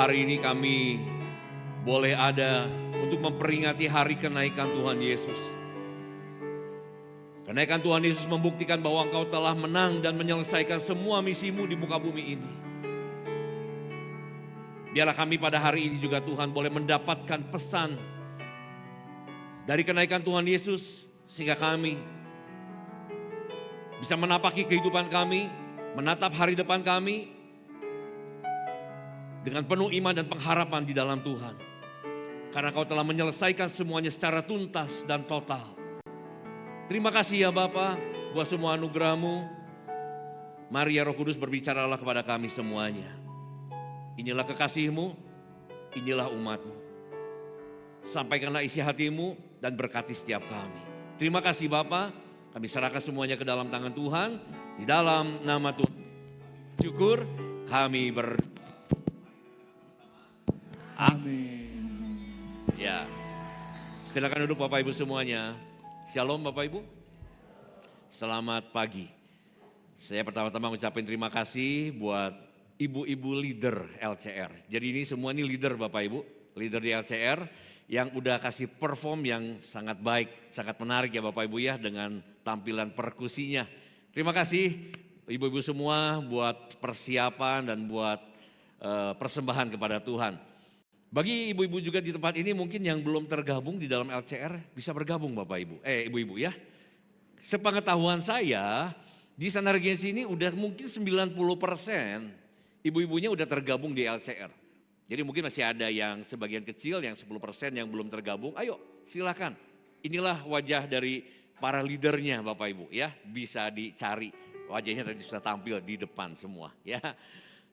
hari ini kami boleh ada untuk memperingati hari kenaikan Tuhan Yesus. Kenaikan Tuhan Yesus membuktikan bahwa Engkau telah menang dan menyelesaikan semua misimu di muka bumi ini. Biarlah kami pada hari ini juga Tuhan boleh mendapatkan pesan dari kenaikan Tuhan Yesus, sehingga kami bisa menapaki kehidupan kami, menatap hari depan kami dengan penuh iman dan pengharapan di dalam Tuhan. Karena Kau telah menyelesaikan semuanya secara tuntas dan total. Terima kasih ya Bapa buat semua anugerah-Mu. Mari ya Roh Kudus berbicaralah kepada kami semuanya. Inilah kekasih-Mu, inilah umat-Mu. Sampaikanlah isi hati-Mu dan berkati setiap kami. Terima kasih Bapa, kami serahkan semuanya ke dalam tangan Tuhan. Di dalam nama Tuhan, syukur kami Amin. Ya, silakan duduk Bapak Ibu semuanya. Shalom Bapak Ibu. Selamat pagi. Saya pertama-tama mengucapkan terima kasih buat ibu-ibu leader LCR. Jadi ini semua ini leader Bapak Ibu, leader di LCR yang udah kasih perform yang sangat baik, sangat menarik ya Bapak Ibu ya dengan tampilan perkusinya. Terima kasih ibu-ibu semua buat persiapan dan buat persembahan kepada Tuhan. Bagi ibu-ibu juga di tempat ini mungkin yang belum tergabung di dalam LCR bisa bergabung Bapak Ibu, ibu-ibu ya. Sepengetahuan saya di Standar Regency ini udah mungkin 90% ibu-ibunya udah tergabung di LCR. Jadi mungkin masih ada yang sebagian kecil yang 10% yang belum tergabung. Ayo silakan. Inilah wajah dari para leadernya Bapak Ibu ya. Bisa dicari wajahnya tadi sudah tampil di depan semua ya.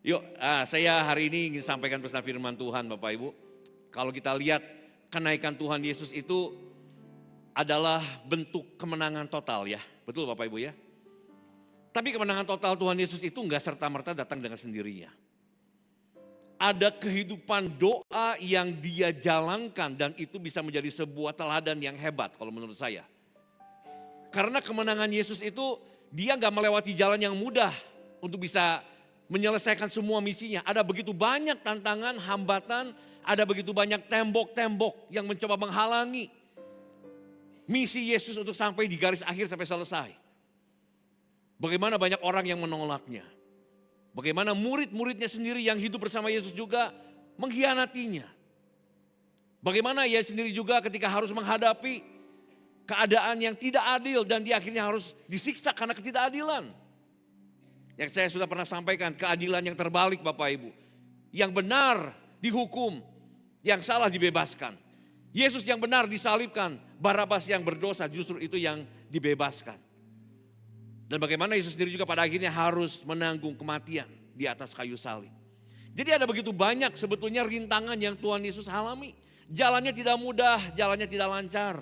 Yuk, saya hari ini ingin sampaikan pesan firman Tuhan Bapak Ibu. Kalau kita lihat kenaikan Tuhan Yesus itu adalah bentuk kemenangan total ya. Betul Bapak Ibu ya. Tapi kemenangan total Tuhan Yesus itu enggak serta-merta datang dengan sendirinya. Ada kehidupan doa yang Dia jalankan dan itu bisa menjadi sebuah teladan yang hebat kalau menurut saya. Karena kemenangan Yesus itu Dia enggak melewati jalan yang mudah untuk bisa menyelesaikan semua misinya. Ada begitu banyak tantangan, hambatan, ada begitu banyak tembok-tembok yang mencoba menghalangi misi Yesus untuk sampai di garis akhir sampai selesai. Bagaimana banyak orang yang menolaknya. Bagaimana murid-muridnya sendiri yang hidup bersama Yesus juga mengkhianatinya. Bagaimana ia sendiri juga ketika harus menghadapi keadaan yang tidak adil dan dia akhirnya harus disiksa karena ketidakadilan. Yang saya sudah pernah sampaikan, keadilan yang terbalik Bapak Ibu. Yang benar dihukum, yang salah dibebaskan. Yesus yang benar disalibkan, Barabas yang berdosa justru itu yang dibebaskan. Dan bagaimana Yesus sendiri juga pada akhirnya harus menanggung kematian di atas kayu salib. Jadi ada begitu banyak sebetulnya rintangan yang Tuhan Yesus alami. Jalannya tidak mudah, jalannya tidak lancar.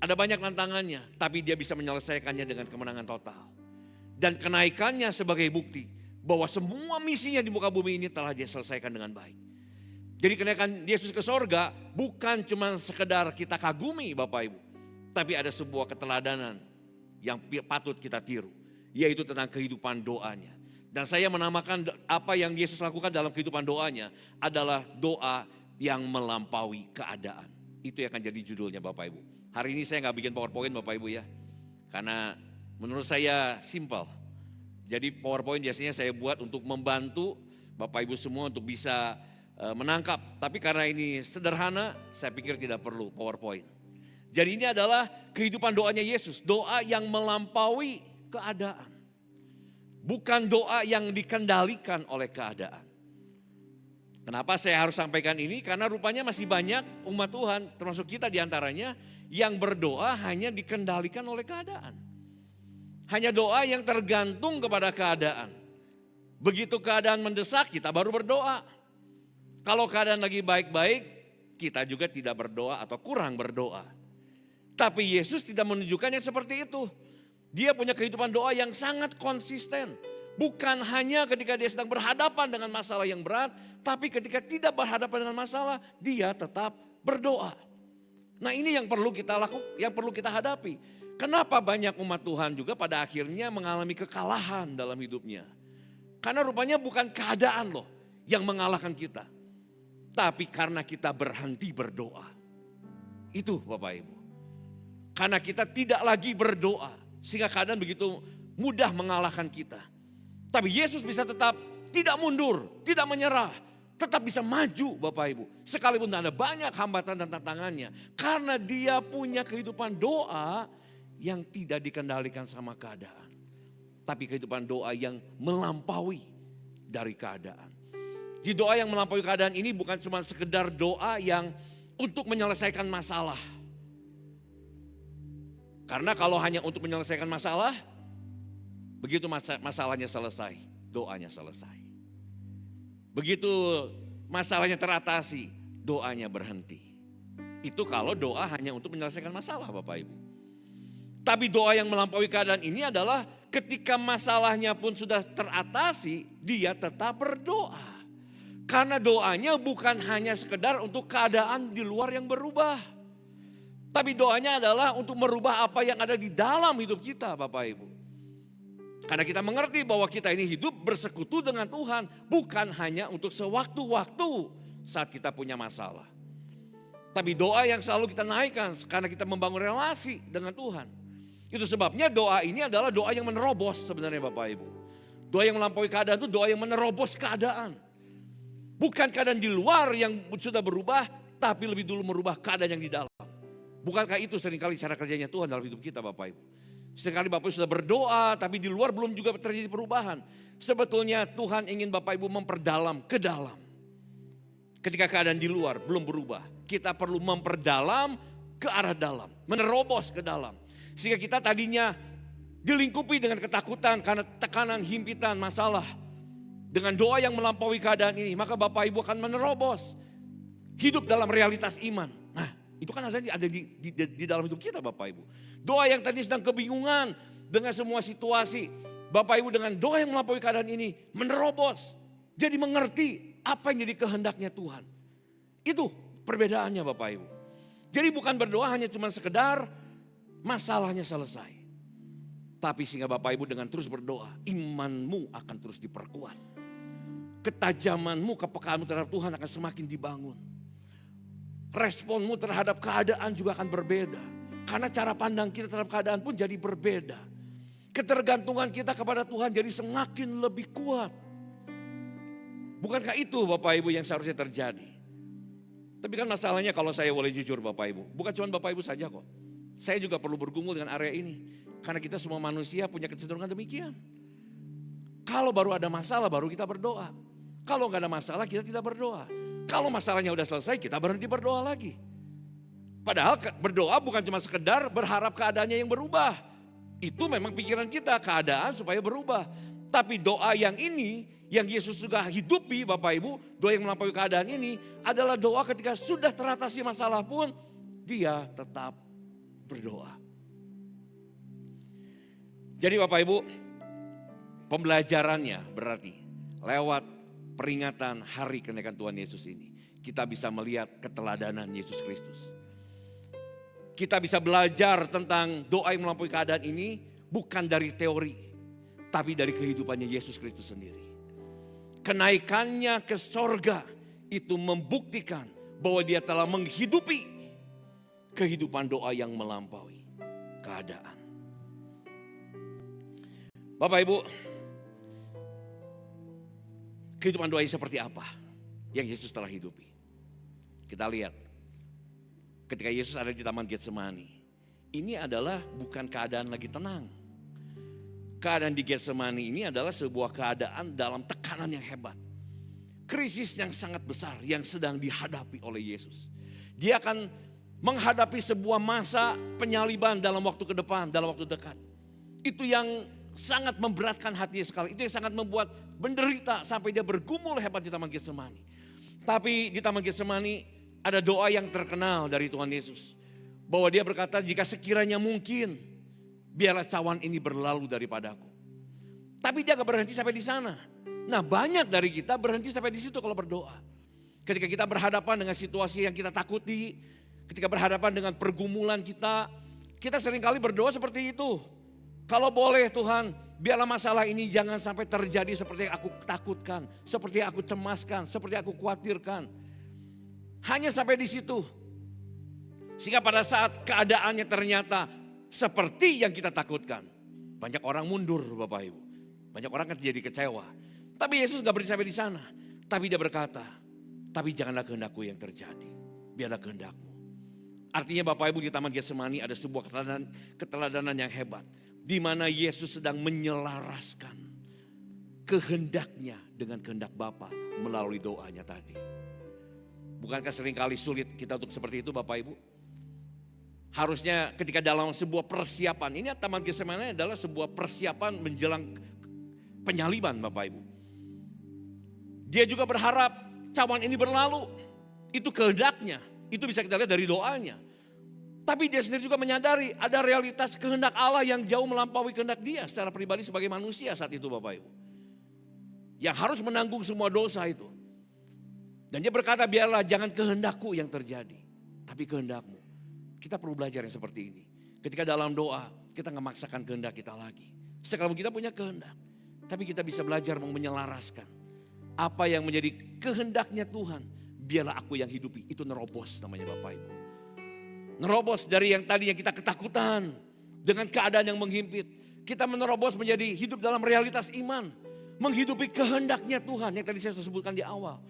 Ada banyak tantangannya, tapi Dia bisa menyelesaikannya dengan kemenangan total. Dan kenaikannya sebagai bukti bahwa semua misinya di muka bumi ini telah Dia selesaikan dengan baik. Jadi kenaikan Yesus ke sorga bukan cuma sekedar kita kagumi Bapak Ibu. Tapi ada sebuah keteladanan yang patut kita tiru. Yaitu tentang kehidupan doanya. Dan saya menamakan apa yang Yesus lakukan dalam kehidupan doanya adalah doa yang melampaui keadaan. Itu yang akan jadi judulnya Bapak Ibu. Hari ini saya gak bikin PowerPoint Bapak Ibu ya. Karena menurut saya simple. Jadi PowerPoint biasanya saya buat untuk membantu Bapak Ibu semua untuk bisa menangkap. Tapi karena ini sederhana, saya pikir tidak perlu PowerPoint. Jadi ini adalah kehidupan doanya Yesus. Doa yang melampaui keadaan. Bukan doa yang dikendalikan oleh keadaan. Kenapa saya harus sampaikan ini? Karena rupanya masih banyak umat Tuhan, termasuk kita diantaranya, yang berdoa hanya dikendalikan oleh keadaan. Hanya doa yang tergantung kepada keadaan. Begitu keadaan mendesak, kita baru berdoa. Kalau keadaan lagi baik-baik, kita juga tidak berdoa atau kurang berdoa. Tapi Yesus tidak menunjukkan yang seperti itu. Dia punya kehidupan doa yang sangat konsisten. Bukan hanya ketika dia sedang berhadapan dengan masalah yang berat, tapi ketika tidak berhadapan dengan masalah, dia tetap berdoa. Nah ini yang perlu kita lakukan, yang perlu kita hadapi. Kenapa banyak umat Tuhan juga pada akhirnya mengalami kekalahan dalam hidupnya? Karena rupanya bukan keadaan loh yang mengalahkan kita. Tapi karena kita berhenti berdoa. Itu Bapak Ibu. Karena kita tidak lagi berdoa. Sehingga keadaan begitu mudah mengalahkan kita. Tapi Yesus bisa tetap tidak mundur, tidak menyerah. Tetap bisa maju Bapak Ibu. Sekalipun ada banyak hambatan dan tantangannya. Karena dia punya kehidupan doa yang tidak dikendalikan sama keadaan. Tapi kehidupan doa yang melampaui dari keadaan. Di doa yang melampaui keadaan ini bukan cuma sekedar doa yang untuk menyelesaikan masalah. Karena kalau hanya untuk menyelesaikan masalah, begitu masalahnya selesai, doanya selesai. Begitu masalahnya teratasi, doanya berhenti. Itu kalau doa hanya untuk menyelesaikan masalah Bapak Ibu. Tapi doa yang melampaui keadaan ini adalah ketika masalahnya pun sudah teratasi, dia tetap berdoa. Karena doanya bukan hanya sekedar untuk keadaan di luar yang berubah. Tapi doanya adalah untuk merubah apa yang ada di dalam hidup kita Bapak Ibu. Karena kita mengerti bahwa kita ini hidup bersekutu dengan Tuhan. Bukan hanya untuk sewaktu-waktu saat kita punya masalah. Tapi doa yang selalu kita naikkan karena kita membangun relasi dengan Tuhan. Itu sebabnya doa ini adalah doa yang menerobos sebenarnya Bapak Ibu. Doa yang melampaui keadaan itu doa yang menerobos keadaan. Bukan keadaan di luar yang sudah berubah, tapi lebih dulu merubah keadaan yang di dalam. Bukankah itu seringkali cara kerjanya Tuhan dalam hidup kita Bapak Ibu? Seringkali Bapak Ibu sudah berdoa, tapi di luar belum juga terjadi perubahan. Sebetulnya Tuhan ingin Bapak Ibu memperdalam ke dalam. Ketika keadaan di luar belum berubah, kita perlu memperdalam ke arah dalam, menerobos ke dalam. Sehingga kita tadinya dilingkupi dengan ketakutan karena tekanan, himpitan, masalah. Dengan doa yang melampaui keadaan ini, maka Bapak Ibu akan menerobos. Hidup dalam realitas iman. Nah, itu kan ada di dalam hidup kita Bapak Ibu. Doa yang tadi sedang kebingungan dengan semua situasi. Bapak Ibu dengan doa yang melampaui keadaan ini menerobos. Jadi mengerti apa yang jadi kehendaknya Tuhan. Itu perbedaannya Bapak Ibu. Jadi bukan berdoa hanya cuma sekedar masalahnya selesai. Tapi sehingga Bapak Ibu dengan terus berdoa, imanmu akan terus diperkuat. Ketajamanmu, kepekaanmu terhadap Tuhan akan semakin dibangun. Responmu terhadap keadaan juga akan berbeda. Karena cara pandang kita terhadap keadaan pun jadi berbeda. Ketergantungan kita kepada Tuhan jadi semakin lebih kuat. Bukankah itu Bapak Ibu yang seharusnya terjadi? Tapi kan masalahnya kalau saya boleh jujur Bapak Ibu. Bukan cuma Bapak Ibu saja kok. Saya juga perlu bergumul dengan area ini. Karena kita semua manusia punya kecenderungan demikian. Kalau baru ada masalah baru kita berdoa. Kalau nggak ada masalah kita tidak berdoa. Kalau masalahnya udah selesai kita berhenti berdoa lagi. Padahal berdoa bukan cuma sekedar berharap keadaannya yang berubah. Itu memang pikiran kita, keadaan supaya berubah. Tapi doa yang ini, yang Yesus juga hidupi Bapak Ibu, doa yang melampaui keadaan ini adalah doa ketika sudah teratasi masalah pun dia tetap berdoa. Jadi Bapak Ibu, pembelajarannya berarti lewat peringatan hari kenaikan Tuhan Yesus ini. Kita bisa melihat keteladanan Yesus Kristus. Kita bisa belajar tentang doa yang melampaui keadaan ini bukan dari teori. Tapi dari kehidupannya Yesus Kristus sendiri. Kenaikannya ke sorga itu membuktikan bahwa dia telah menghidupi kehidupan doa yang melampaui keadaan. Bapak Ibu, kehidupan doa seperti apa yang Yesus telah hidupi? Kita lihat ketika Yesus ada di Taman Getsemani. Ini adalah bukan keadaan lagi tenang. Keadaan di Getsemani ini adalah sebuah keadaan dalam tekanan yang hebat. Krisis yang sangat besar yang sedang dihadapi oleh Yesus. Dia akan menghadapi sebuah masa penyaliban dalam waktu ke depan, dalam waktu dekat. Itu yang sangat memberatkan hatinya sekali. Itu yang sangat membuat menderita sampai dia bergumul hebat di Taman Getsemani. Tapi di Taman Getsemani ada doa yang terkenal dari Tuhan Yesus. Bahwa dia berkata, jika sekiranya mungkin, biarlah cawan ini berlalu daripadaku. Tapi dia gak berhenti sampai di sana. Nah, banyak dari kita berhenti sampai di situ kalau berdoa. Ketika kita berhadapan dengan situasi yang kita takuti, ketika berhadapan dengan pergumulan kita seringkali berdoa seperti itu. Kalau boleh Tuhan, Biarlah masalah ini jangan sampai terjadi seperti yang aku takutkan, seperti yang aku cemaskan, seperti yang aku khawatirkan. Hanya sampai di situ. Sehingga pada saat keadaannya ternyata seperti yang kita takutkan. Banyak orang mundur Bapak Ibu. Banyak orang kan jadi kecewa. Tapi Yesus gak berhenti sampai di sana. Tapi dia berkata, tapi janganlah kehendakku yang terjadi. Biarlah kehendakmu. Artinya Bapak Ibu di Taman Getsemani ada sebuah keteladanan yang hebat. Di mana Yesus sedang menyelaraskan kehendaknya dengan kehendak Bapa melalui doanya tadi. Bukankah seringkali sulit kita untuk seperti itu Bapak Ibu? Harusnya ketika dalam sebuah persiapan, ini Taman Getsemani adalah sebuah persiapan menjelang penyaliban Bapak Ibu. Dia juga berharap cawan ini berlalu, itu kehendaknya, itu bisa kita lihat dari doanya. Tapi dia sendiri juga menyadari ada realitas kehendak Allah yang jauh melampaui kehendak dia secara pribadi sebagai manusia saat itu Bapak Ibu. Yang harus menanggung semua dosa itu. Dan dia berkata biarlah jangan kehendakku yang terjadi, tapi kehendakmu. Kita perlu belajar yang seperti ini. Ketika dalam doa kita nggak maksakan kehendak kita lagi. Sekalipun kita punya kehendak, tapi kita bisa belajar menyelaraskan. Apa yang menjadi kehendaknya Tuhan, biarlah aku yang hidupi. Itu nerobos namanya Bapak Ibu. Nerobos dari yang tadinya kita ketakutan dengan keadaan yang menghimpit. Kita menerobos menjadi hidup dalam realitas iman. Menghidupi kehendaknya Tuhan yang tadi saya sebutkan di awal.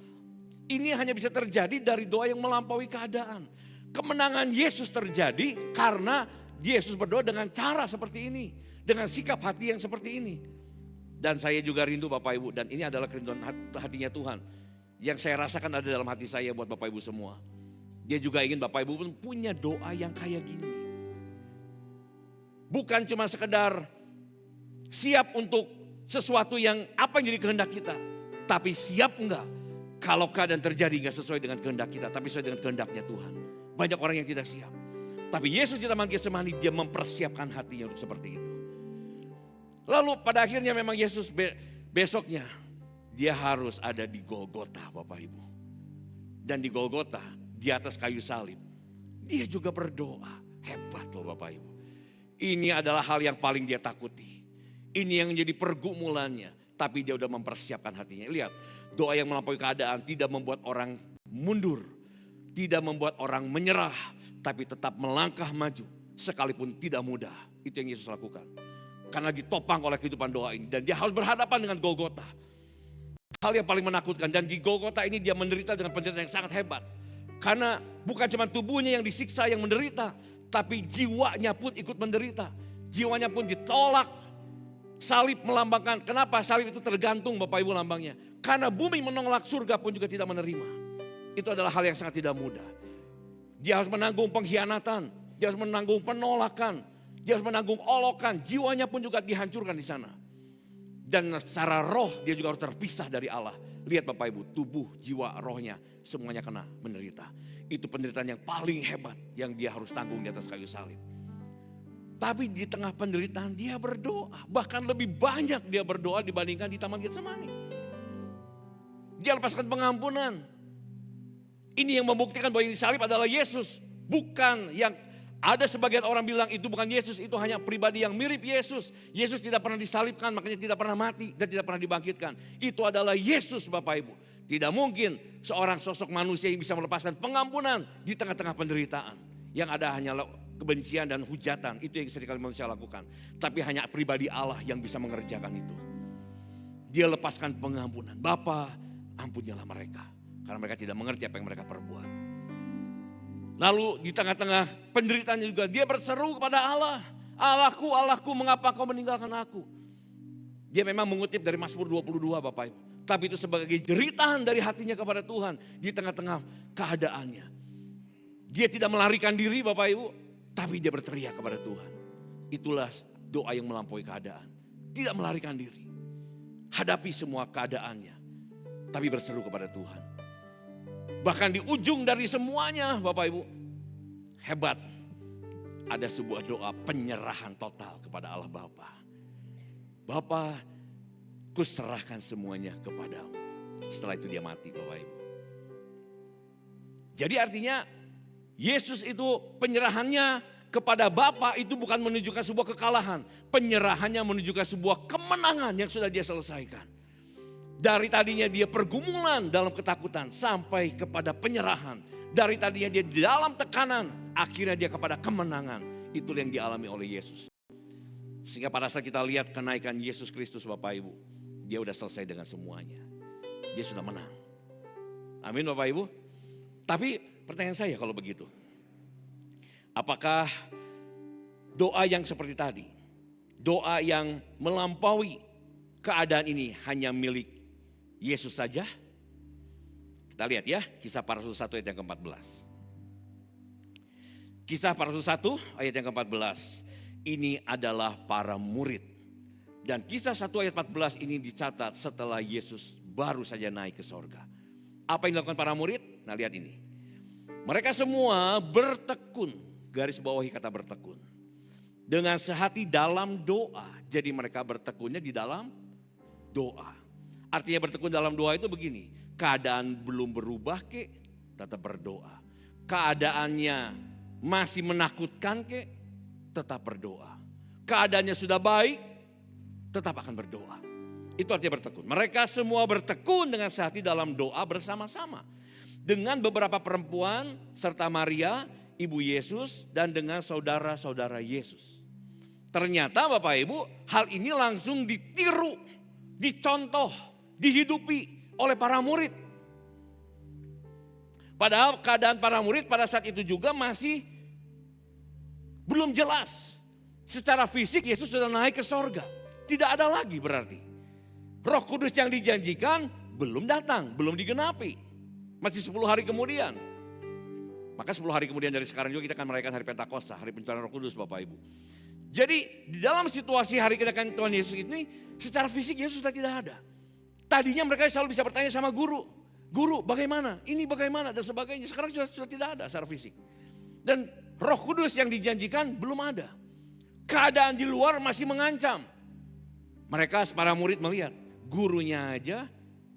Ini hanya bisa terjadi dari doa yang melampaui keadaan. Kemenangan Yesus terjadi karena Yesus berdoa dengan cara seperti ini. Dengan sikap hati yang seperti ini. Dan saya juga rindu Bapak Ibu. Dan ini adalah kerinduan hatinya Tuhan. Yang saya rasakan ada dalam hati saya buat Bapak Ibu semua. Dia juga ingin Bapak Ibu pun punya doa yang kayak gini. Bukan cuma sekedar siap untuk sesuatu yang apa yang jadi kehendak kita. Tapi siap enggak kalau keadaan terjadi enggak sesuai dengan kehendak kita. Tapi sesuai dengan kehendaknya Tuhan. Banyak orang yang tidak siap. Tapi Yesus di Taman Getsemani dia mempersiapkan hatinya untuk seperti itu. Lalu pada akhirnya memang Yesus besoknya dia harus ada di Golgota Bapak Ibu. Dan di Golgota di atas kayu salib. Dia juga berdoa. Hebat loh Bapak Ibu. Ini adalah hal yang paling dia takuti. Ini yang menjadi pergumulannya. Tapi dia sudah mempersiapkan hatinya. Lihat, doa yang melampaui keadaan tidak membuat orang mundur. Tidak membuat orang menyerah. Tapi tetap melangkah maju. Sekalipun tidak mudah. Itu yang Yesus lakukan. Karena ditopang oleh kehidupan doa ini. Dan dia harus berhadapan dengan Golgota. Hal yang paling menakutkan. Dan di Golgota ini dia menderita dengan penderitaan yang sangat hebat. Karena bukan cuma tubuhnya yang disiksa, yang menderita. Tapi jiwanya pun ikut menderita. Jiwanya pun ditolak. Salib melambangkan, kenapa salib itu tergantung Bapak Ibu lambangnya. Karena bumi menolak, surga pun juga tidak menerima. Itu adalah hal yang sangat tidak mudah. Dia harus menanggung pengkhianatan. Dia harus menanggung penolakan. Dia harus menanggung olokan. Jiwanya pun juga dihancurkan di sana. Dan secara roh dia juga harus terpisah dari Allah. Lihat Bapak Ibu, tubuh, jiwa, rohnya semuanya kena menderita. Itu penderitaan yang paling hebat yang dia harus tanggung di atas kayu salib. Tapi di tengah penderitaan dia berdoa. Bahkan lebih banyak dia berdoa dibandingkan di Taman Getsemani. Dia lepaskan pengampunan. Ini yang membuktikan bahwa ini salib adalah Yesus. Bukan yang ada sebagian orang bilang itu bukan Yesus. Itu hanya pribadi yang mirip Yesus. Yesus tidak pernah disalibkan, makanya tidak pernah mati dan tidak pernah dibangkitkan. Itu adalah Yesus Bapak Ibu. Tidak mungkin seorang sosok manusia yang bisa melepaskan pengampunan di tengah-tengah penderitaan. Yang ada hanyalah kebencian dan hujatan. Itu yang seringkali manusia lakukan. Tapi hanya pribadi Allah yang bisa mengerjakan itu. Dia lepaskan pengampunan. Bapa, ampunilah mereka. Karena mereka tidak mengerti apa yang mereka perbuat. Lalu di tengah-tengah penderitaannya juga dia berseru kepada Allah. Allahku, Allahku, mengapa kau meninggalkan aku? Dia memang mengutip dari Mazmur 22 Bapak Ibu. Tapi itu sebagai jeritan dari hatinya kepada Tuhan di tengah-tengah keadaannya. Dia tidak melarikan diri Bapak Ibu, tapi dia berteriak kepada Tuhan. Itulah doa yang melampaui keadaan. Tidak melarikan diri. Hadapi semua keadaannya, tapi berseru kepada Tuhan. Bahkan di ujung dari semuanya Bapak Ibu, hebat. Ada sebuah doa penyerahan total kepada Allah Bapa. Bapa, kuserahkan semuanya kepadamu. Setelah itu dia mati Bapak Ibu. Jadi artinya Yesus itu penyerahannya kepada Bapa itu bukan menunjukkan sebuah kekalahan. Penyerahannya menunjukkan sebuah kemenangan yang sudah dia selesaikan. Dari tadinya dia pergumulan dalam ketakutan sampai kepada penyerahan. Dari tadinya dia di dalam tekanan, akhirnya dia kepada kemenangan. Itulah yang dialami oleh Yesus. Sehingga pada saat kita lihat kenaikan Yesus Kristus Bapak Ibu, dia sudah selesai dengan semuanya. Dia sudah menang. Amin Bapak Ibu. Tapi pertanyaan saya kalau begitu, apakah doa yang seperti tadi, doa yang melampaui keadaan ini hanya milik Yesus saja? Kita lihat ya, Kisah Para Rasul 1 ayat yang ke-14. Kisah Para Rasul 1 ayat yang ke-14. Ini adalah para murid. Dan Kisah 1 ayat 14 ini dicatat setelah Yesus baru saja naik ke sorga. Apa yang dilakukan para murid? Nah lihat ini. Mereka semua bertekun, garis bawahi kata bertekun. Dengan sehati dalam doa. Jadi mereka bertekunnya di dalam doa. Artinya bertekun dalam doa itu begini. Keadaan belum berubah tetap berdoa. Keadaannya masih menakutkan tetap berdoa. Keadaannya sudah baik, tetap akan berdoa. Itu artinya bertekun. Mereka semua bertekun dengan sehati dalam doa bersama-sama. Dengan beberapa perempuan serta Maria, ibu Yesus, dan dengan saudara-saudara Yesus. Ternyata Bapak Ibu, hal ini langsung ditiru, dicontoh, dihidupi oleh para murid. Padahal keadaan para murid pada saat itu juga masih belum jelas. Secara fisik Yesus sudah naik ke sorga. Tidak ada lagi berarti. Roh Kudus yang dijanjikan belum datang, belum digenapi. Masih 10 hari kemudian. Maka 10 hari kemudian dari sekarang juga kita akan merayakan hari Pentakosta, hari pencurahan Roh Kudus Bapak Ibu. Jadi di dalam situasi hari kedatangan Tuhan Yesus ini, secara fisik Yesus sudah tidak ada. Tadinya mereka selalu bisa bertanya sama guru. Guru bagaimana? Ini bagaimana? Dan sebagainya. Sekarang sudah tidak ada secara fisik. Dan Roh Kudus yang dijanjikan belum ada. Keadaan di luar masih mengancam. Mereka para murid melihat gurunya aja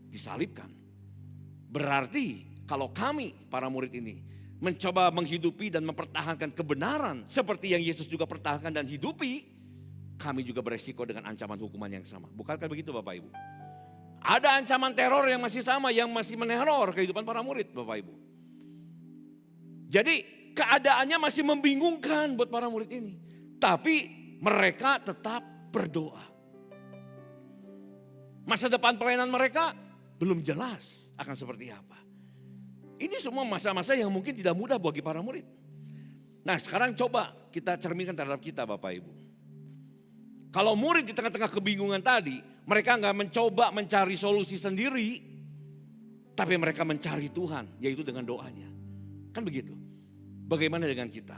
disalibkan. Berarti kalau kami para murid ini mencoba menghidupi dan mempertahankan kebenaran seperti yang Yesus juga pertahankan dan hidupi, kami juga beresiko dengan ancaman hukuman yang sama. Bukankah begitu Bapak Ibu? Ada ancaman teror yang masih sama, yang masih meneror kehidupan para murid Bapak Ibu. Jadi keadaannya masih membingungkan buat para murid ini. Tapi mereka tetap berdoa. Masa depan pelayanan mereka belum jelas akan seperti apa. Ini semua masa-masa yang mungkin tidak mudah bagi para murid. Nah sekarang coba kita cerminkan terhadap kita Bapak Ibu. Kalau murid di tengah-tengah kebingungan tadi, mereka nggak mencoba mencari solusi sendiri, tapi mereka mencari Tuhan, yaitu dengan doanya. Kan begitu. Bagaimana dengan kita?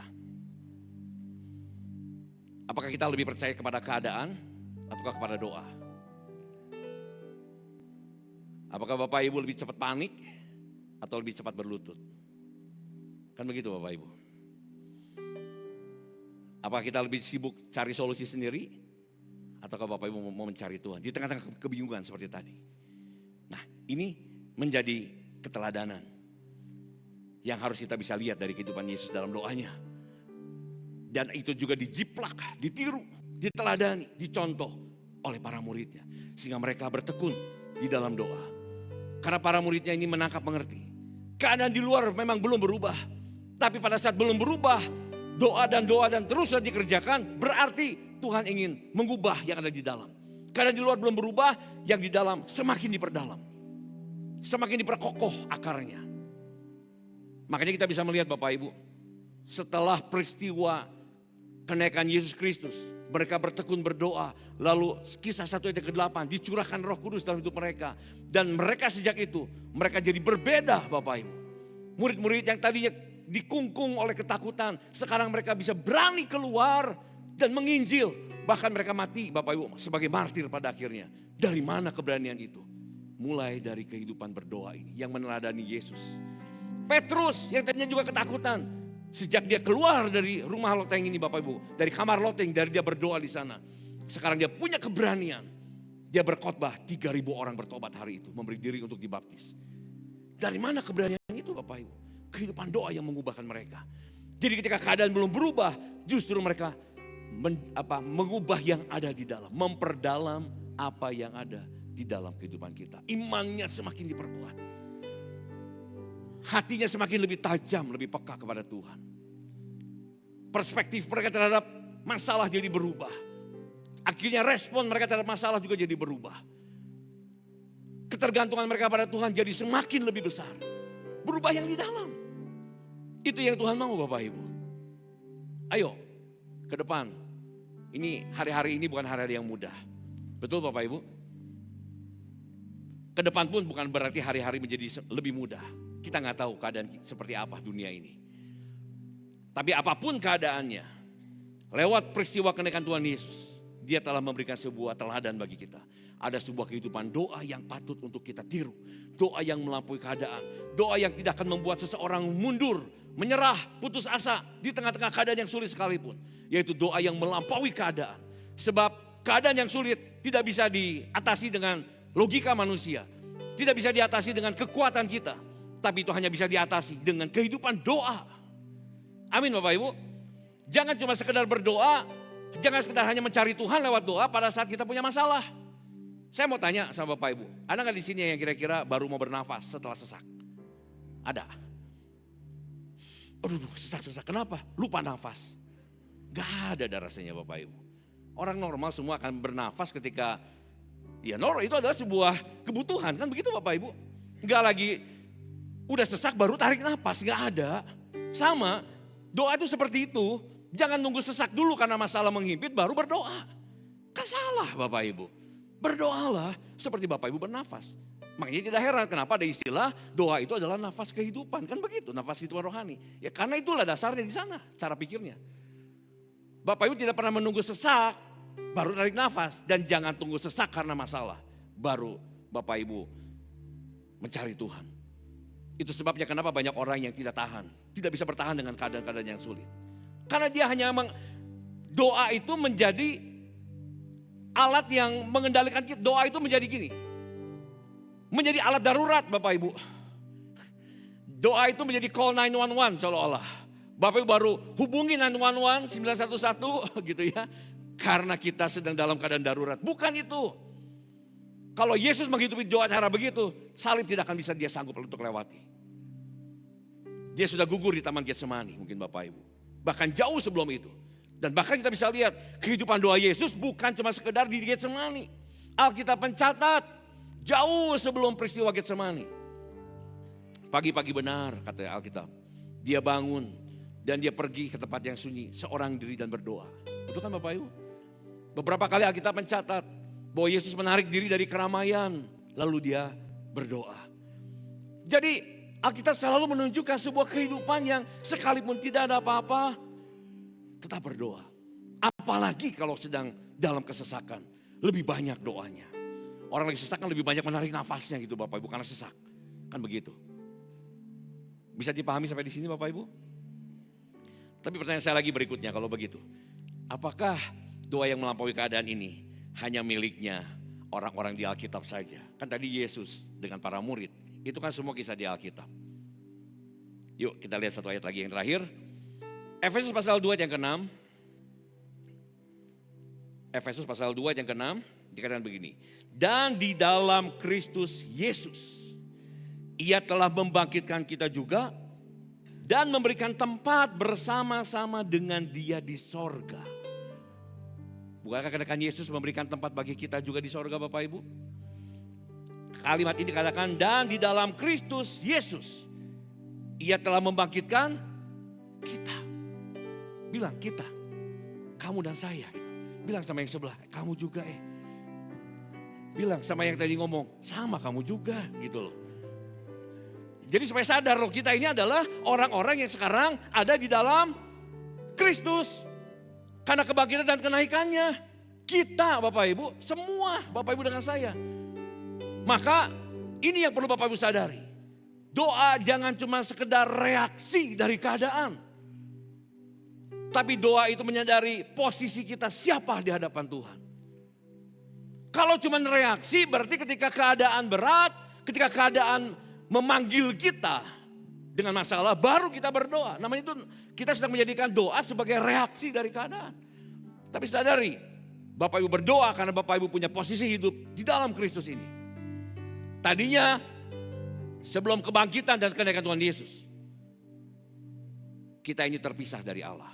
Apakah kita lebih percaya kepada keadaan ataukah kepada doa? Apakah Bapak Ibu lebih cepat panik atau lebih cepat berlutut? Kan begitu Bapak Ibu. Apakah kita lebih sibuk cari solusi sendiri ataukah Bapak Ibu mau mencari Tuhan di tengah-tengah kebingungan seperti tadi? Nah, ini menjadi keteladanan yang harus kita bisa lihat dari kehidupan Yesus dalam doanya. Dan itu juga dijiplak, ditiru, diteladani, dicontoh oleh para muridnya. Sehingga mereka bertekun di dalam doa. Karena para muridnya ini menangkap mengerti. Keadaan di luar memang belum berubah. Tapi pada saat belum berubah, doa dan terus dikerjakan, berarti Tuhan ingin mengubah yang ada di dalam. Keadaan di luar belum berubah, yang di dalam semakin diperdalam. Semakin diperkokoh akarnya. Makanya kita bisa melihat Bapak Ibu, setelah peristiwa kenaikan Yesus Kristus, mereka bertekun berdoa, lalu kisah 1 ayat ke-8 dicurahkan Roh Kudus dalam hidup mereka. Dan mereka sejak itu, mereka jadi berbeda Bapak Ibu. Murid-murid yang tadinya dikungkung oleh ketakutan, sekarang mereka bisa berani keluar dan menginjil. Bahkan mereka mati Bapak Ibu sebagai martir pada akhirnya. Dari mana keberanian itu? Mulai dari kehidupan berdoa ini yang meneladani Yesus. Petrus yang tadinya juga ketakutan, sejak dia keluar dari rumah loteng ini Bapak Ibu, dari kamar loteng, dari dia berdoa di sana. Sekarang dia punya keberanian. Dia berkhotbah 3.000 orang bertobat hari itu, memberi diri untuk dibaptis. Dari mana keberanian itu Bapak Ibu? Kehidupan doa yang mengubahkan mereka. Jadi ketika keadaan belum berubah, justru mereka mengubah yang ada di dalam, memperdalam apa yang ada di dalam kehidupan kita. Imannya semakin diperkuat. Hatinya semakin lebih tajam, lebih peka kepada Tuhan. Perspektif mereka terhadap masalah jadi berubah. Akhirnya respon mereka terhadap masalah juga jadi berubah. Ketergantungan mereka pada Tuhan jadi semakin lebih besar. Berubah yang di dalam. Itu yang Tuhan mau Bapak Ibu. Ayo ke depan. Ini hari-hari ini bukan hari-hari yang mudah. Betul Bapak Ibu? Ke depan pun bukan berarti hari-hari menjadi lebih mudah. Kita nggak tahu keadaan seperti apa dunia ini. Tapi apapun keadaannya, lewat peristiwa kenaikan Tuhan Yesus, Dia telah memberikan sebuah teladan bagi kita. Ada sebuah kehidupan doa yang patut untuk kita tiru. Doa yang melampaui keadaan. Doa yang tidak akan membuat seseorang mundur, menyerah, putus asa di tengah-tengah keadaan yang sulit sekalipun. Yaitu doa yang melampaui keadaan. Sebab keadaan yang sulit tidak bisa diatasi dengan logika manusia. Tidak bisa diatasi dengan kekuatan kita. Tapi itu hanya bisa diatasi dengan kehidupan doa. Amin Bapak Ibu. Jangan cuma sekedar berdoa. Jangan sekedar hanya mencari Tuhan lewat doa pada saat kita punya masalah. Saya mau tanya sama Bapak Ibu. Ada nggak di sini yang kira-kira baru mau bernafas setelah sesak? Ada. Aduh sesak-sesak. Kenapa? Lupa nafas. Gak ada rasanya Bapak Ibu. Orang normal semua akan bernafas ketika normal itu adalah sebuah kebutuhan. Kan begitu Bapak Ibu. Gak lagi udah sesak baru tarik nafas. Gak ada. Sama doa itu seperti itu. Jangan nunggu sesak dulu karena masalah menghimpit baru berdoa. Kan salah Bapak Ibu. Berdoalah seperti Bapak Ibu bernafas. Makanya tidak heran kenapa ada istilah doa itu adalah nafas kehidupan. Kan begitu, nafas kehidupan rohani. Ya karena itulah dasarnya di sana, cara pikirnya. Bapak Ibu tidak pernah menunggu sesak, baru tarik nafas. Dan jangan tunggu sesak karena masalah. Baru Bapak Ibu mencari Tuhan. Itu sebabnya kenapa banyak orang yang tidak tahan. Tidak bisa bertahan dengan keadaan-keadaan yang sulit. Karena dia hanya doa itu menjadi alat yang mengendalikan kita. Doa itu menjadi gini. Menjadi alat darurat Bapak Ibu. Doa itu menjadi call 911 seolah-olah. Bapak Ibu baru hubungi 911, 911 gitu ya. Karena kita sedang dalam keadaan darurat. Bukan itu. Kalau Yesus menghidupi doa cara begitu, salib tidak akan bisa dia sanggup untuk lewati. Dia sudah gugur di Taman Getsemani mungkin Bapak Ibu. Bahkan jauh sebelum itu. Dan bahkan kita bisa lihat kehidupan doa Yesus bukan cuma sekedar di Getsemani. Alkitab mencatat jauh sebelum peristiwa Getsemani. Pagi-pagi benar kata Alkitab. Dia bangun dan dia pergi ke tempat yang sunyi. Seorang diri dan berdoa. Itu kan Bapak Ibu. Beberapa kali Alkitab mencatat bahwa Yesus menarik diri dari keramaian. Lalu dia berdoa. Jadi Alkitab selalu menunjukkan sebuah kehidupan yang sekalipun tidak ada apa-apa, tetap berdoa. Apalagi kalau sedang dalam kesesakan, lebih banyak doanya. Orang lagi sesak kan lebih banyak menarik nafasnya gitu Bapak Ibu karena sesak. Kan begitu. Bisa dipahami sampai di sini Bapak Ibu? Tapi pertanyaan saya lagi berikutnya kalau begitu. Apakah doa yang melampaui keadaan ini hanya miliknya orang-orang di Alkitab saja? Kan tadi Yesus dengan para murid. Itu kan semua kisah di Alkitab. Yuk kita lihat satu ayat lagi yang terakhir. Efesus pasal 2 yang ke-6. Efesus pasal 2 yang ke-6 dikatakan begini. Dan di dalam Kristus Yesus, Ia telah membangkitkan kita juga dan memberikan tempat bersama-sama dengan Dia di sorga. Bukankah katakan Yesus memberikan tempat bagi kita juga di sorga Bapak Ibu? Kalimat ini dikatakan dan di dalam Kristus Yesus Ia telah membangkitkan kita. Bilang kita, kamu dan saya. Bilang sama yang sebelah, kamu juga Bilang sama yang tadi ngomong, sama kamu juga gitu loh. Jadi supaya sadar loh kita ini adalah orang-orang yang sekarang ada di dalam Kristus. Karena kebangkitan dan kenaikannya. Kita Bapak Ibu, semua Bapak Ibu dengan saya. Maka ini yang perlu Bapak Ibu sadari. Doa jangan cuma sekedar reaksi dari keadaan. Tapi doa itu menyadari posisi kita siapa di hadapan Tuhan. Kalau cuma reaksi berarti ketika keadaan berat, ketika keadaan memanggil kita. dengan masalah, baru kita berdoa. Namanya itu kita sedang menjadikan doa sebagai reaksi dari keadaan. Tapi sadari, Bapak Ibu berdoa karena Bapak Ibu punya posisi hidup di dalam Kristus ini. Tadinya sebelum kebangkitan dan kenaikan Tuhan Yesus, kita ini terpisah dari Allah.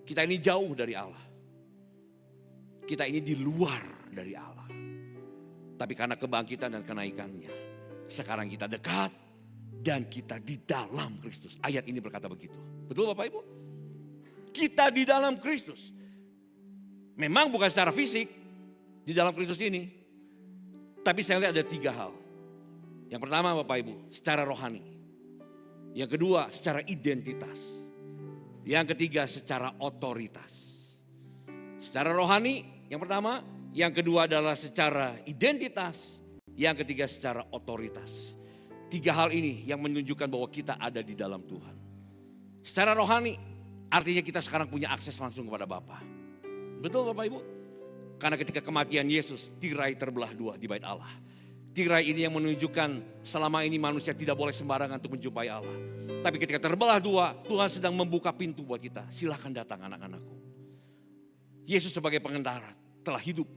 Kita ini jauh dari Allah. Kita ini di luar dari Allah. Tapi karena kebangkitan dan kenaikannya, sekarang kita dekat dan kita di dalam Kristus. Ayat ini berkata begitu. Betul Bapak Ibu? Kita di dalam Kristus. Memang bukan secara fisik di dalam Kristus ini. Tapi saya lihat ada 3 hal. Yang pertama Bapak Ibu, secara rohani. Yang kedua, secara identitas. Yang ketiga, secara otoritas. Secara rohani, yang pertama. Yang kedua adalah secara identitas. Yang ketiga, secara otoritas. 3 hal ini yang menunjukkan bahwa kita ada di dalam Tuhan. Secara rohani, artinya kita sekarang punya akses langsung kepada Bapa. Betul Bapak Ibu? Karena ketika kematian Yesus, tirai terbelah 2 di bait Allah. Tirai ini yang menunjukkan selama ini manusia tidak boleh sembarangan untuk menjumpai Allah. Tapi ketika terbelah 2, Tuhan sedang membuka pintu buat kita. Silahkan datang anak-anakku. Yesus sebagai pengantara telah hidup.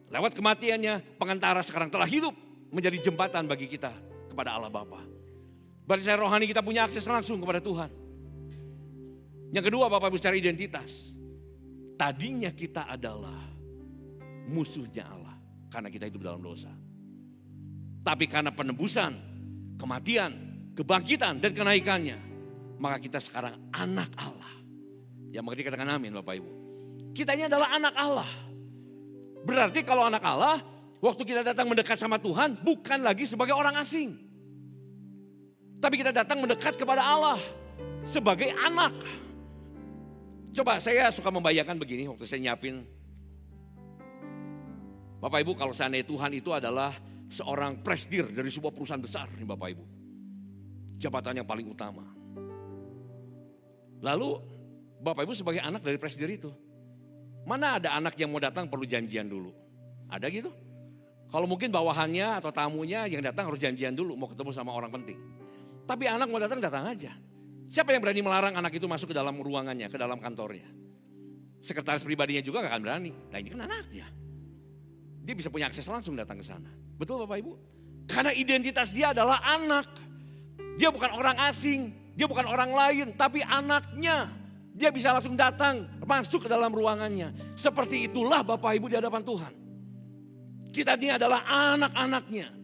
Lewat kematiannya, pengantara sekarang telah hidup menjadi jembatan bagi kita kepada Allah Bapa. Berarti secara rohani kita punya akses langsung kepada Tuhan. Yang kedua Bapak Ibu, secara identitas. Tadinya kita adalah musuhnya Allah karena kita hidup dalam dosa. Tapi karena penebusan, kematian, kebangkitan dan kenaikannya, maka kita sekarang anak Allah. Yang mengerti katakan amin Bapak Ibu. Kita ini adalah anak Allah. Berarti kalau anak Allah, waktu kita datang mendekat sama Tuhan, bukan lagi sebagai orang asing. Tapi kita datang mendekat kepada Allah sebagai anak. Coba saya suka membayangkan begini waktu saya nyiapin. Bapak Ibu, kalau seandainya Tuhan itu adalah seorang presidir dari sebuah perusahaan besar nih Bapak Ibu. Jabatan yang paling utama. Lalu Bapak Ibu sebagai anak dari presidir itu. Mana ada anak yang mau datang perlu janjian dulu? Ada gitu? Kalau mungkin bawahannya atau tamunya yang datang harus janjian dulu mau ketemu sama orang penting. Tapi anak mau datang aja. Siapa yang berani melarang anak itu masuk ke dalam ruangannya, ke dalam kantornya? Sekretaris pribadinya juga gak akan berani. Nah ini kan anaknya. Dia bisa punya akses langsung datang ke sana. Betul Bapak Ibu? Karena identitas dia adalah anak. Dia bukan orang asing, dia bukan orang lain, tapi anaknya. Dia bisa langsung datang, masuk ke dalam ruangannya. Seperti itulah Bapak Ibu di hadapan Tuhan. Kita ini adalah anak-anaknya.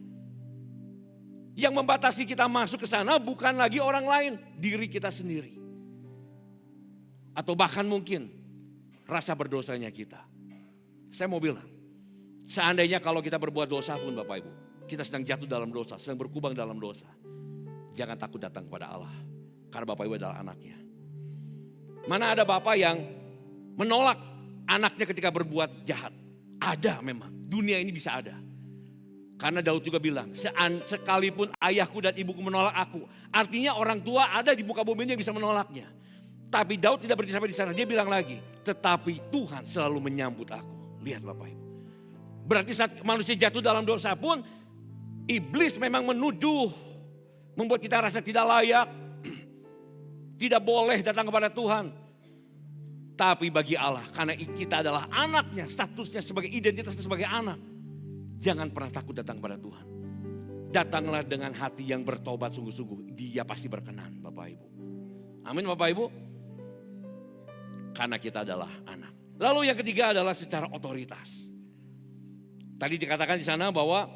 Yang membatasi kita masuk ke sana bukan lagi orang lain, diri kita sendiri. Atau bahkan mungkin rasa berdosanya kita. Saya mau bilang, seandainya kalau kita berbuat dosa pun Bapak Ibu, kita sedang jatuh dalam dosa, sedang berkubang dalam dosa. Jangan takut datang kepada Allah, karena Bapak Ibu adalah anaknya. Mana ada bapak yang menolak anaknya ketika berbuat jahat? Ada memang, dunia ini bisa ada. Karena Daud juga bilang, sekalipun ayahku dan ibuku menolak aku. Artinya orang tua ada di muka bumi yang bisa menolaknya. Tapi Daud tidak berhenti sampai di sana, dia bilang lagi, tetapi Tuhan selalu menyambut aku. Lihat Bapak Ibu. Berarti saat manusia jatuh dalam dosa pun, iblis memang menuduh, membuat kita rasa tidak layak. Tidak boleh datang kepada Tuhan. Tapi bagi Allah, karena kita adalah anaknya, statusnya sebagai identitasnya sebagai anak. Jangan pernah takut datang kepada Tuhan. Datanglah dengan hati yang bertobat sungguh-sungguh. Dia pasti berkenan Bapak Ibu. Amin Bapak Ibu. Karena kita adalah anak. Lalu yang ketiga adalah secara otoritas. Tadi dikatakan di sana bahwa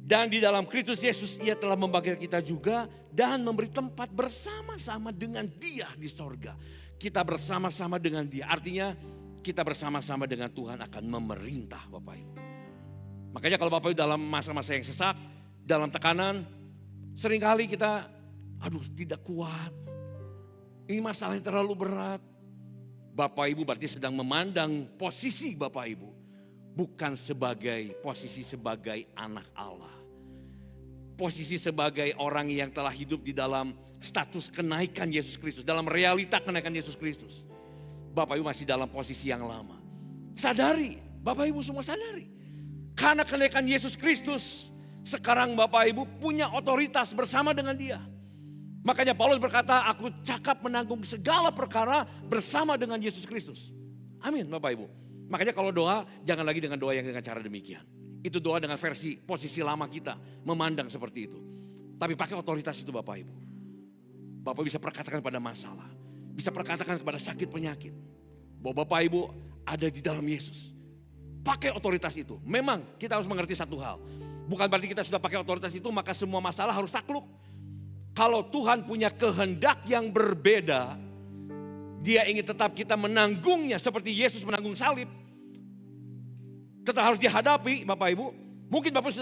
dan di dalam Kristus Yesus ia telah membagi kita juga dan memberi tempat bersama-sama dengan Dia di sorga. Kita bersama-sama dengan Dia. Artinya kita bersama-sama dengan Tuhan akan memerintah Bapak Ibu. Makanya kalau Bapak Ibu dalam masa-masa yang sesak, dalam tekanan, seringkali kita tidak kuat. Ini masalah yang terlalu berat. Bapak Ibu berarti sedang memandang posisi Bapak Ibu. Bukan sebagai posisi sebagai anak Allah. Posisi sebagai orang yang telah hidup di dalam status kenaikan Yesus Kristus. Dalam realita kenaikan Yesus Kristus. Bapak Ibu masih dalam posisi yang lama. Sadari, Bapak Ibu semua sadari. Karena kenaikan Yesus Kristus, Sekarang Bapak Ibu punya otoritas bersama dengan dia. Makanya Paulus berkata, aku cakap menanggung segala perkara bersama dengan Yesus Kristus. Amin Bapak Ibu. Makanya kalau doa, jangan lagi dengan doa yang dengan cara demikian. Itu doa dengan versi posisi lama kita, memandang seperti itu. Tapi pakai otoritas itu Bapak Ibu. Bapak bisa perkatakan pada masalah. Bisa perkatakan kepada sakit penyakit. Bahwa Bapak Ibu ada di dalam Yesus. Pakai otoritas itu. Memang kita harus mengerti satu hal. Bukan berarti kita sudah pakai otoritas itu maka semua masalah harus takluk. Kalau Tuhan punya kehendak yang berbeda, Dia ingin tetap kita menanggungnya seperti Yesus menanggung salib. Tetap harus dihadapi Bapak Ibu. Mungkin Bapak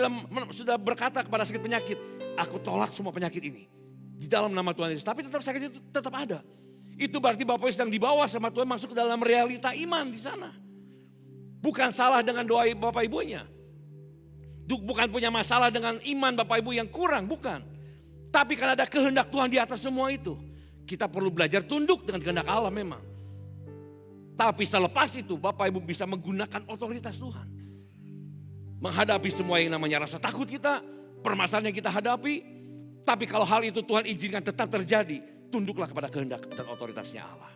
sudah berkata kepada sakit penyakit, aku tolak semua penyakit ini. Di dalam nama Tuhan Yesus. Tapi tetap sakit itu tetap ada. Itu berarti Bapak sedang dibawa sama Tuhan masuk ke dalam realita iman di sana. Bukan salah dengan doa Bapak Ibunya. Bukan punya masalah dengan iman Bapak Ibu yang kurang, bukan. Tapi karena ada kehendak Tuhan di atas semua itu. Kita perlu belajar tunduk dengan kehendak Allah memang. Tapi selepas itu Bapak Ibu bisa menggunakan otoritas Tuhan. Menghadapi semua yang namanya rasa takut kita, permasalahan yang kita hadapi. Tapi kalau hal itu Tuhan izinkan tetap terjadi, tunduklah kepada kehendak dan otoritasnya Allah.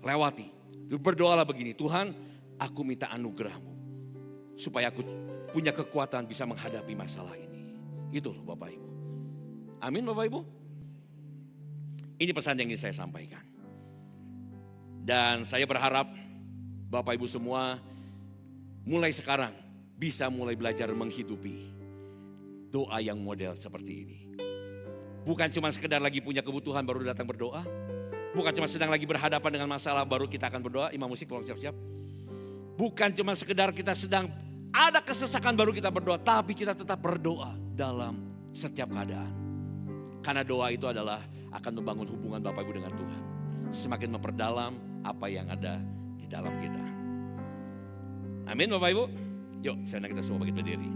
Lewati, berdoalah begini, Tuhan aku minta anugerah-Mu. Supaya aku punya kekuatan bisa menghadapi masalah ini. Itu loh Bapak Ibu. Amin Bapak Ibu. Ini pesan yang ingin saya sampaikan. Dan saya berharap Bapak Ibu semua mulai sekarang bisa mulai belajar menghidupi doa yang model seperti ini. Bukan cuma sekedar lagi punya kebutuhan baru datang berdoa. Bukan cuma sedang lagi berhadapan dengan masalah baru kita akan berdoa. Imam musik tolong siap-siap. Bukan cuma sekedar kita sedang ada kesesakan baru kita berdoa. Tapi kita tetap berdoa dalam setiap keadaan. Karena doa itu adalah akan membangun hubungan Bapak Ibu dengan Tuhan. Semakin memperdalam apa yang ada di dalam kita. Amin Bapak Ibu. Yuk, saya kita semua bangkit berdiri.